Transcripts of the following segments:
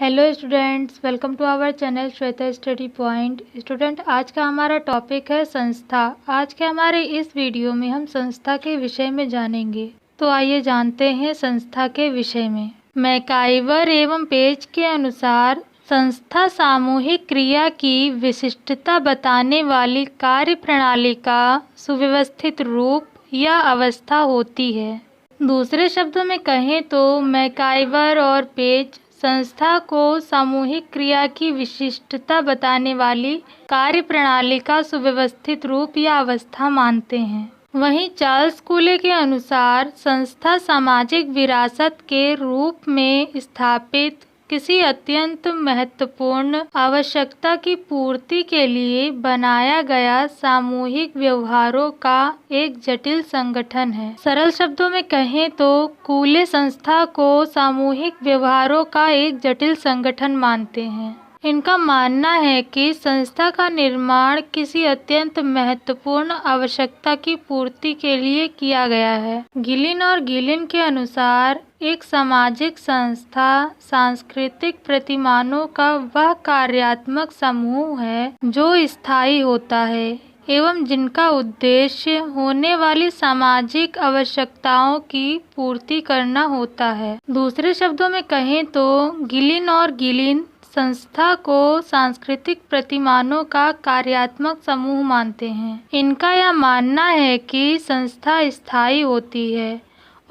Hello students, welcome to our channel Shweta study point. Student, आज का हमारा टॉपिक है संस्था। आज के हमारे इस वीडियो में हम संस्था के विषय में जानेंगे। तो आइए जानते हैं संस्था के विषय में। मैकाइवर एवं पेज के अनुसार संस्था सामूहिक क्रिया की विशिष्टता बताने वाली कार्य प्रणाली का सुव्यवस्थित रूप या अवस्था होती है। दूसरे शब्दों में कहें तो मैकाइवर और पेज संस्था को सामूहिक क्रिया की विशिष्टता बताने वाली कार्य प्रणाली का सुव्यवस्थित रूप या अवस्था मानते हैं। वहीं चार्ल्स कूले के अनुसार संस्था सामाजिक विरासत के रूप में स्थापित किसी अत्यंत महत्वपूर्ण आवश्यकता की पूर्ति के लिए बनाया गया सामूहिक व्यवहारों का एक जटिल संगठन है। सरल शब्दों में कहें तो कूले संस्था को सामूहिक व्यवहारों का एक जटिल संगठन मानते हैं। इनका मानना है कि संस्था का निर्माण किसी अत्यंत महत्वपूर्ण आवश्यकता की पूर्ति के लिए किया गया है। गिलिन और गिलिन के अनुसार एक सामाजिक संस्था सांस्कृतिक प्रतिमानों का वह कार्यात्मक समूह है जो स्थायी होता है एवं जिनका उद्देश्य होने वाली सामाजिक आवश्यकताओं की पूर्ति करना होता है। दूसरे शब्दों में कहें तो गिलिन और गिलिन संस्था को सांस्कृतिक प्रतिमानों का कार्यात्मक समूह मानते हैं। इनका यह मानना है कि संस्था स्थायी होती है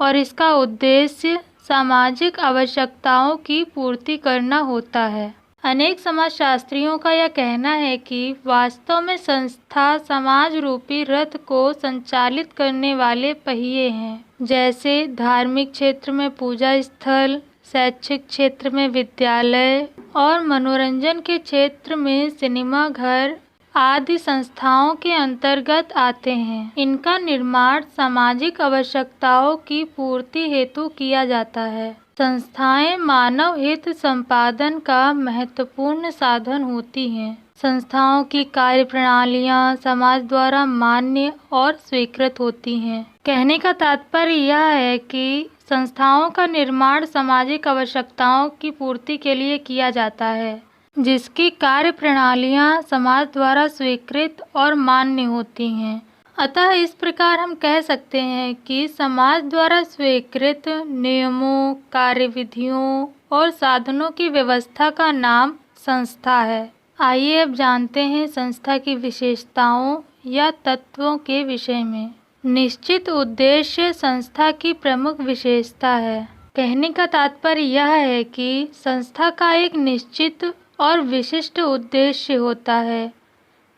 और इसका उद्देश्य सामाजिक आवश्यकताओं की पूर्ति करना होता है। अनेक समाजशास्त्रियों का यह कहना है कि वास्तव में संस्था समाज रूपी रथ को संचालित करने वाले पहिए हैं। जैसे धार्मिक क्षेत्र में पूजा स्थल, शैक्षिक क्षेत्र में विद्यालय और मनोरंजन के क्षेत्र में सिनेमा घर आदि संस्थाओं के अंतर्गत आते हैं। इनका निर्माण सामाजिक आवश्यकताओं की पूर्ति हेतु किया जाता है। संस्थाएं मानव हित संपादन का महत्वपूर्ण साधन होती हैं। संस्थाओं की कार्य प्रणालियां समाज द्वारा मान्य और स्वीकृत होती हैं। कहने का तात्पर्य यह है कि संस्थाओं का निर्माण सामाजिक आवश्यकताओं की पूर्ति के लिए किया जाता है, जिसकी कार्य प्रणालियां समाज द्वारा स्वीकृत और मान्य होती हैं। अतः इस प्रकार हम कह सकते हैं कि समाज द्वारा स्वीकृत नियमों, कार्यविधियों और साधनों की व्यवस्था का नाम संस्था है। आइए अब जानते हैं संस्था की विशेषताओं या तत्वों के विषय में। निश्चित उद्देश्य संस्था की प्रमुख विशेषता है। कहने का तात्पर्य यह है कि संस्था का एक निश्चित और विशिष्ट उद्देश्य होता है।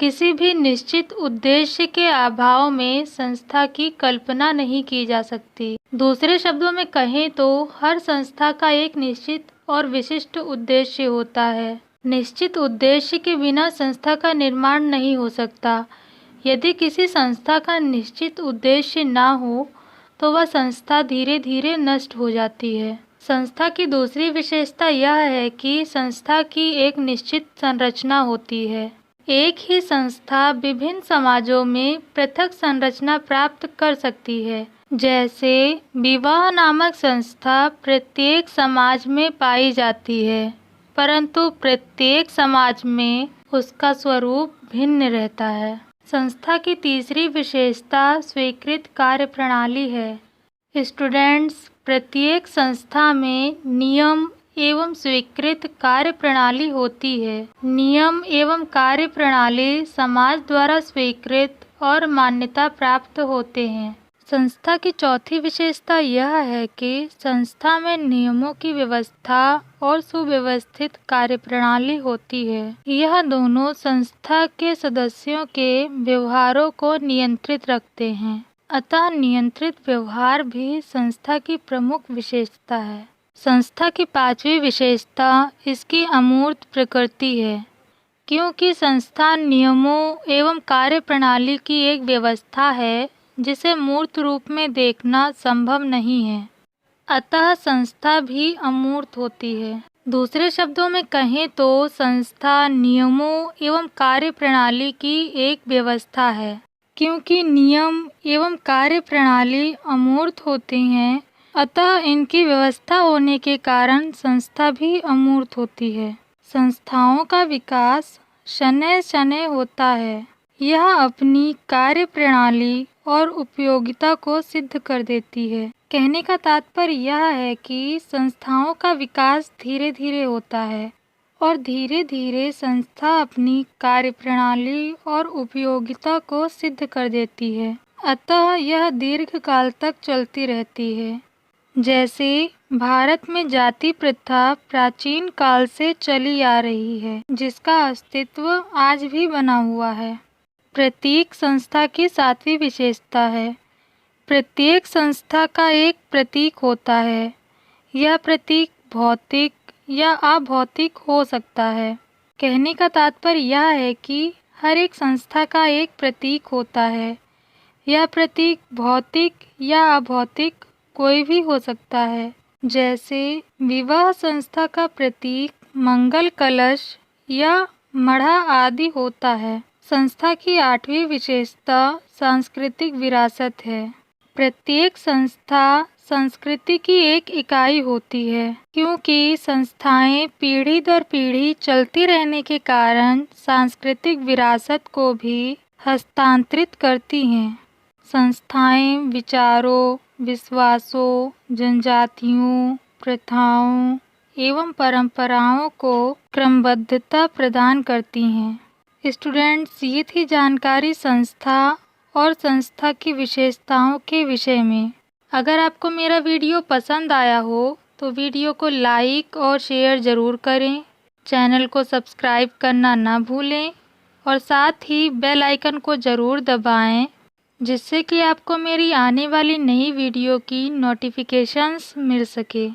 किसी भी निश्चित उद्देश्य के अभाव में संस्था की कल्पना नहीं की जा सकती। दूसरे शब्दों में कहें तो हर संस्था का एक निश्चित और विशिष्ट उद्देश्य होता है। निश्चित उद्देश्य के बिना संस्था का निर्माण नहीं हो सकता। यदि किसी संस्था का निश्चित उद्देश्य ना हो तो वह संस्था धीरे धीरे नष्ट हो जाती है। संस्था की दूसरी विशेषता यह है कि संस्था की एक निश्चित संरचना होती है। एक ही संस्था विभिन्न समाजों में पृथक संरचना प्राप्त कर सकती है। जैसे विवाह नामक संस्था प्रत्येक समाज में पाई जाती है, परंतु प्रत्येक समाज में उसका स्वरूप भिन्न रहता है। संस्था की तीसरी विशेषता स्वीकृत कार्य प्रणाली है। स्टूडेंट्स, प्रत्येक संस्था में नियम एवं स्वीकृत कार्य प्रणाली होती है। नियम एवं कार्य प्रणाली समाज द्वारा स्वीकृत और मान्यता प्राप्त होते हैं। संस्था की चौथी विशेषता यह है कि संस्था में नियमों की व्यवस्था और सुव्यवस्थित कार्यप्रणाली होती है। यह दोनों संस्था के सदस्यों के व्यवहारों को नियंत्रित रखते हैं। अतः नियंत्रित व्यवहार भी संस्था की प्रमुख विशेषता है। संस्था की पांचवी विशेषता इसकी अमूर्त प्रकृति है। क्योंकि संस्था नियमों एवं कार्यप्रणाली की एक व्यवस्था है जिसे मूर्त रूप में देखना संभव नहीं है, अतः संस्था भी अमूर्त होती है। दूसरे शब्दों में कहें तो संस्था नियमों एवं कार्य प्रणाली की एक व्यवस्था है। क्योंकि नियम एवं कार्य प्रणाली अमूर्त होती हैं, अतः इनकी व्यवस्था होने के कारण संस्था भी अमूर्त होती है। संस्थाओं का विकास शनैः शनैः होता है। यह अपनी कार्य प्रणाली और उपयोगिता को सिद्ध कर देती है। कहने का तात्पर्य यह है कि संस्थाओं का विकास धीरे धीरे होता है और धीरे धीरे संस्था अपनी कार्यप्रणाली और उपयोगिता को सिद्ध कर देती है। अतः यह दीर्घकाल तक चलती रहती है। जैसे भारत में जाति प्रथा प्राचीन काल से चली आ रही है, जिसका अस्तित्व आज भी बना हुआ है। प्रत्येक संस्था की 7वीं विशेषता है। प्रत्येक संस्था का एक प्रतीक होता है। यह प्रतीक भौतिक या अभौतिक हो सकता है। कहने का तात्पर्य यह है कि हर एक संस्था का एक प्रतीक होता है। यह प्रतीक भौतिक या अभौतिक कोई भी हो सकता है। जैसे विवाह संस्था का प्रतीक मंगल कलश या मढ़ा आदि होता है। संस्था की 8वीं विशेषता सांस्कृतिक विरासत है। प्रत्येक संस्था संस्कृति की एक इकाई होती है, क्योंकि संस्थाएं पीढ़ी दर पीढ़ी चलती रहने के कारण सांस्कृतिक विरासत को भी हस्तांतरित करती हैं। संस्थाएं विचारों, विश्वासों, जनजातियों, प्रथाओं एवं परंपराओं को क्रमबद्धता प्रदान करती हैं। स्टूडेंट्स, ये थी जानकारी संस्था और संस्था की विशेषताओं के विषय में। अगर आपको मेरा वीडियो पसंद आया हो तो वीडियो को लाइक और शेयर ज़रूर करें। चैनल को सब्सक्राइब करना ना भूलें और साथ ही बेल आइकन को ज़रूर दबाएं, जिससे कि आपको मेरी आने वाली नई वीडियो की नोटिफिकेशंस मिल सके।